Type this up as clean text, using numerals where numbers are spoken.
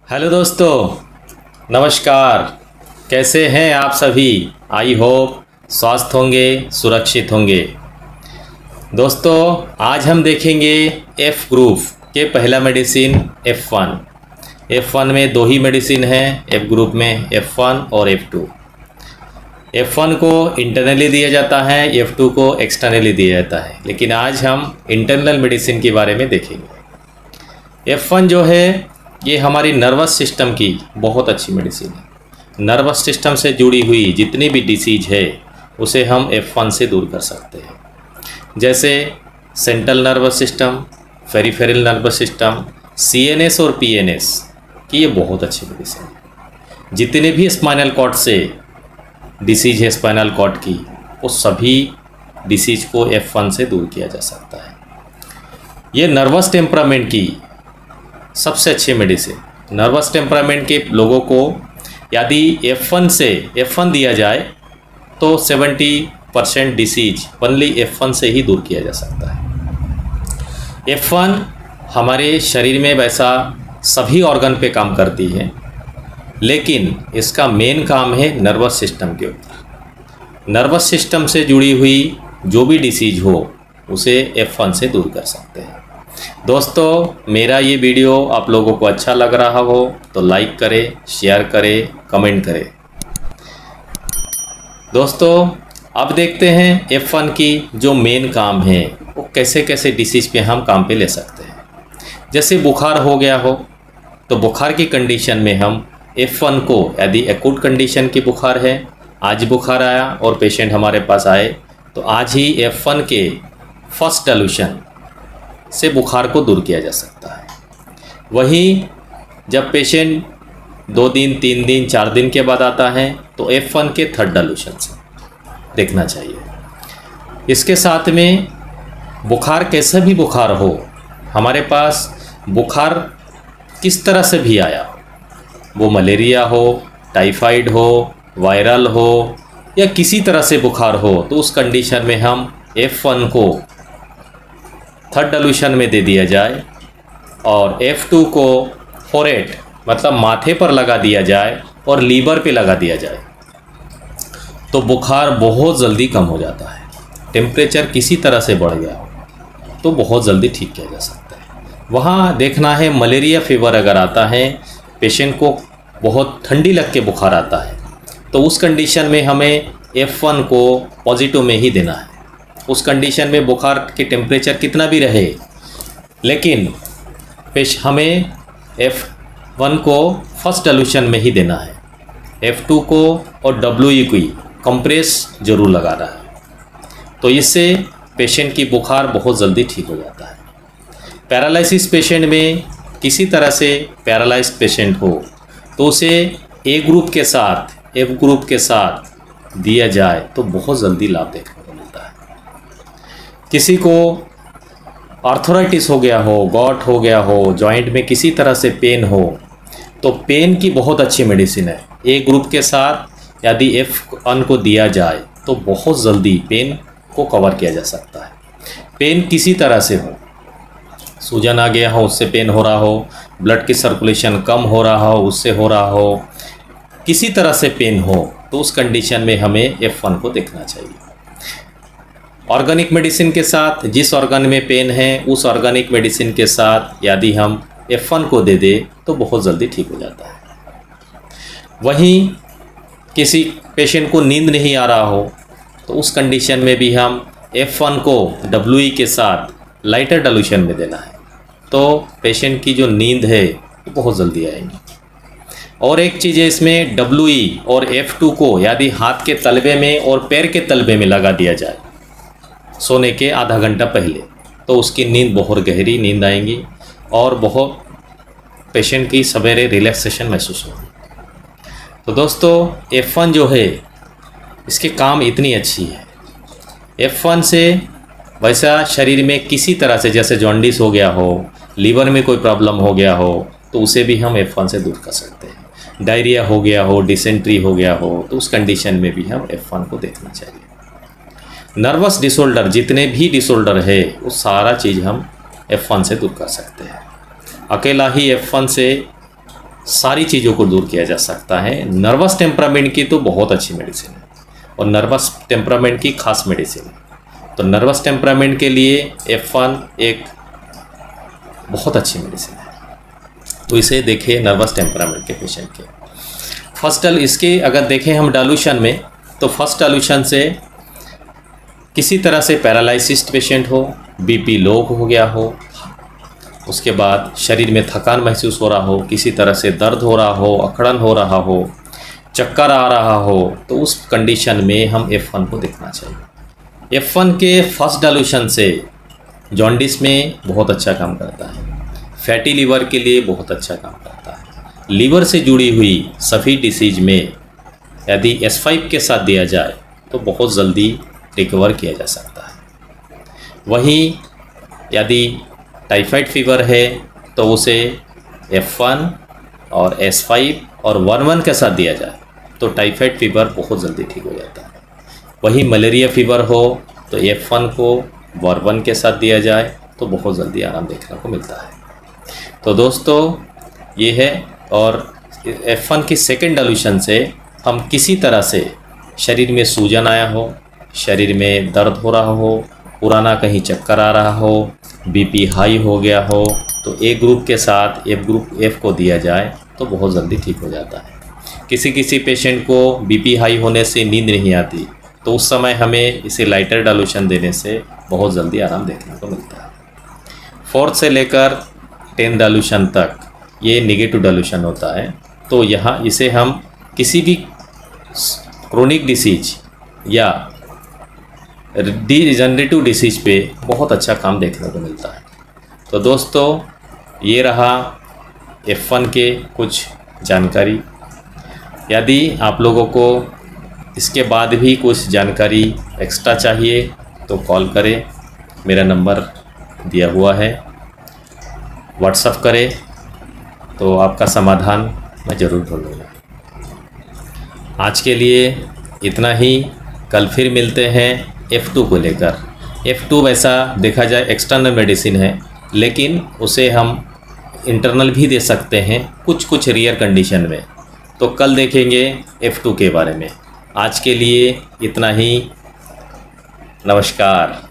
Hello दोस्तों, नमस्कार। कैसे हैं आप सभी? आई होप स्वस्थ होंगे, सुरक्षित होंगे। दोस्तों, आज हम देखेंगे एफ ग्रुप के पहला मेडिसिन F1। F1 में दो ही मेडिसिन हैं, एफ ग्रुप में F1 और F2। F1 को इंटरनली दिया जाता है, F2 को एक्सटर्नली दिया जाता है, लेकिन आज हम इंटरनल मेडिसिन के बारे में देखेंगे। F1 जो है ये हमारी नर्वस सिस्टम की बहुत अच्छी मेडिसिन है। नर्वस सिस्टम से जुड़ी हुई जितनी भी डिसीज है उसे हम F1 से दूर कर सकते हैं, जैसे central nervous system, peripheral nervous system, CNS और PNS की ये बहुत अच्छी मेडिसिन है। जितने भी स्पाइनल कॉर्ड से डिसीज है स्पाइनल कॉर्ड की, वो सभी डिसीज को F1 से दूर किया जा सकता है। ये नर्वस टेम्परामेंट की सबसे अच्छी मेडिसिन। नर्वस टेम्परामेंट के लोगों को यदि F1 दिया जाए तो 70% डिसीज ओनली F1 से ही दूर किया जा सकता है। F1 हमारे शरीर में वैसा सभी ऑर्गन पे काम करती है, लेकिन इसका मेन काम है नर्वस सिस्टम के ऊपर। नर्वस सिस्टम से जुड़ी हुई जो भी डिसीज हो उसे F1 से दूर कर सकते हैं। दोस्तों, मेरा ये वीडियो आप लोगों को अच्छा लग रहा हो तो लाइक करें, शेयर करें, कमेंट करें। दोस्तों, अब देखते हैं F1 की जो मेन काम है वो कैसे कैसे डिसीज़ पे हम काम पे ले सकते हैं। जैसे बुखार हो गया हो तो बुखार की कंडीशन में हम F1 को, यदि एक्यूट कंडीशन की बुखार है, आज बुखार आया और पेशेंट हमारे पास आए तो आज ही F1 के फर्स्ट डाइल्यूशन से बुखार को दूर किया जा सकता है। वहीं जब पेशेंट 2 दिन, 3 दिन, 4 दिन के बाद आता है तो F1 के थर्ड डाइल्यूशन से देखना चाहिए। इसके साथ में बुखार कैसा भी बुखार हो, हमारे पास बुखार किस तरह से भी आया, वो मलेरिया हो, टाइफाइड हो, वायरल हो या किसी तरह से बुखार हो, तो उस कंडीशन में हम F1 को थर्ड डाइल्यूशन में दे दिया जाए और F2 को फोरहेड मतलब माथे पर लगा दिया जाए और लीवर पे लगा दिया जाए तो बुखार बहुत जल्दी कम हो जाता है। टेम्परेचर किसी तरह से बढ़ गया हो तो बहुत जल्दी ठीक किया जा सकता है। वहाँ देखना है मलेरिया फीवर अगर आता है, पेशेंट को बहुत ठंडी लग के बुखार आता है, तो उस कंडीशन में हमें F1 को पॉजिटिव में ही देना है। उस कंडीशन में बुखार की टेम्परेचर कितना भी रहे, लेकिन हमें F1 को फर्स्ट डाइल्यूशन में ही देना है। F2 को और WE को कंप्रेस ज़रूर लगाना है, तो इससे पेशेंट की बुखार बहुत जल्दी ठीक हो जाता है। पैरालिसिस पेशेंट में किसी तरह से पैरालाइज पेशेंट हो तो उसे A ग्रुप के साथ, F ग्रुप के साथ दिया जाए तो बहुत जल्दी लाभ देखने को मिलता है। किसी को आर्थराइटिस हो गया हो, गॉट हो गया हो, जॉइंट में किसी तरह से पेन हो, तो पेन की बहुत अच्छी मेडिसिन है। A ग्रुप के साथ यदि F1 को दिया जाए तो बहुत जल्दी पेन को कवर किया जा सकता है। पेन किसी तरह से हो, सूजन आ गया हो उससे पेन हो रहा हो, ब्लड की सर्कुलेशन कम हो रहा हो उससे हो रहा हो, किसी तरह से पेन हो, तो उस कंडीशन में हमें F1 को देखना चाहिए। ऑर्गेनिक मेडिसिन के साथ, जिस ऑर्गन में पेन है उस ऑर्गेनिक मेडिसिन के साथ यदि हम F1 को दे दें तो बहुत जल्दी ठीक हो जाता है। वहीं किसी पेशेंट को नींद नहीं आ रहा हो तो उस कंडीशन में भी हम F1 को WE के साथ लाइटर डाइल्यूशन में देना है, तो पेशेंट की जो नींद है वो बहुत जल्दी आएगी। और एक चीज़ है इसमें, WE और F2 को यदि हाथ के तलवे में और पैर के तलवे में लगा दिया जाए सोने के आधा घंटा पहले, तो उसकी नींद बहुत गहरी नींद आएगी और बहुत पेशेंट की सवेरे रिलैक्सेशन महसूस होगी। तो दोस्तों, F1 जो है इसके काम इतनी अच्छी है। F1 से वैसा शरीर में किसी तरह से, जैसे जॉन्डिस हो गया हो, लीवर में कोई प्रॉब्लम हो गया हो, तो उसे भी हम F1 से दूर कर सकते हैं। डायरिया हो गया हो, डिसेंट्री हो गया हो, तो उस कंडीशन में भी हम F1 को देखना चाहिए। नर्वस डिसऑर्डर, जितने भी डिसऑर्डर है वो सारा चीज़ हम F1 से दूर कर सकते हैं। अकेला ही F1 से सारी चीज़ों को दूर किया जा सकता है। नर्वस टेम्परामेंट की तो बहुत अच्छी मेडिसिन है और नर्वस टेम्परामेंट की खास मेडिसिन है। तो नर्वस टेम्परामेंट के लिए F1 एक बहुत अच्छी मेडिसिन है। तो इसे देखिए नर्वस टेम्परामेंट के पेशेंट के फर्स्ट इसके अगर देखें हम डालूशन में, तो फर्स्ट डालूशन से किसी तरह से पैरालिसिस पेशेंट हो, बीपी लो हो गया हो, उसके बाद शरीर में थकान महसूस हो रहा हो, किसी तरह से दर्द हो रहा हो, अकड़न हो रहा हो, चक्कर आ रहा हो, तो उस कंडीशन में हम F1 को देखना चाहिए। F1 के फर्स्ट डालूशन से जॉन्डिस में बहुत अच्छा काम करता है, फैटी लीवर के लिए बहुत अच्छा काम करता है, लीवर से जुड़ी हुई सभी डिसीज में यदि S5 के साथ दिया जाए तो बहुत जल्दी रिकवर किया जा सकता है। वहीं यदि टाइफाइड फीवर है तो उसे F1 और S5 और वर्मवन के साथ दिया जाए तो टाइफाइड फीवर बहुत जल्दी ठीक हो जाता है। वहीं मलेरिया फीवर हो तो F1 को वर्मवन के साथ दिया जाए तो बहुत जल्दी आराम देखने को मिलता है। तो दोस्तों ये है, और F1 की सेकेंड डालूशन से हम किसी तरह से शरीर में सूजन आया हो, शरीर में दर्द हो रहा हो, पुराना कहीं चक्कर आ रहा हो, बीपी हाई हो गया हो, तो ए ग्रुप के साथ ग्रुप F को दिया जाए तो बहुत जल्दी ठीक हो जाता है। किसी पेशेंट को बीपी हाई होने से नींद नहीं आती तो उस समय हमें इसे लाइटर डालूशन देने से बहुत जल्दी आराम देखने को मिलता है। 4th से लेकर 10th डालूशन तक ये नेगेटिव डालूशन होता है। तो यहाँ इसे हम किसी भी क्रोनिक डिसीज या डिजेनरेटिव डिसीज पे बहुत अच्छा काम देखने को मिलता है। तो दोस्तों ये रहा F1 के कुछ जानकारी। यदि आप लोगों को इसके बाद भी कुछ जानकारी एक्स्ट्रा चाहिए तो कॉल करें, मेरा नंबर दिया हुआ है, व्हाट्सएप करें तो आपका समाधान मैं ज़रूर ढूंढूंगा। आज के लिए इतना ही, कल फिर मिलते हैं F2 को लेकर। F2 वैसा देखा जाए एक्सटर्नल मेडिसिन है, लेकिन उसे हम इंटरनल भी दे सकते हैं कुछ रेयर कंडीशन में। तो कल देखेंगे F2 के बारे में। आज के लिए इतना ही, नमस्कार।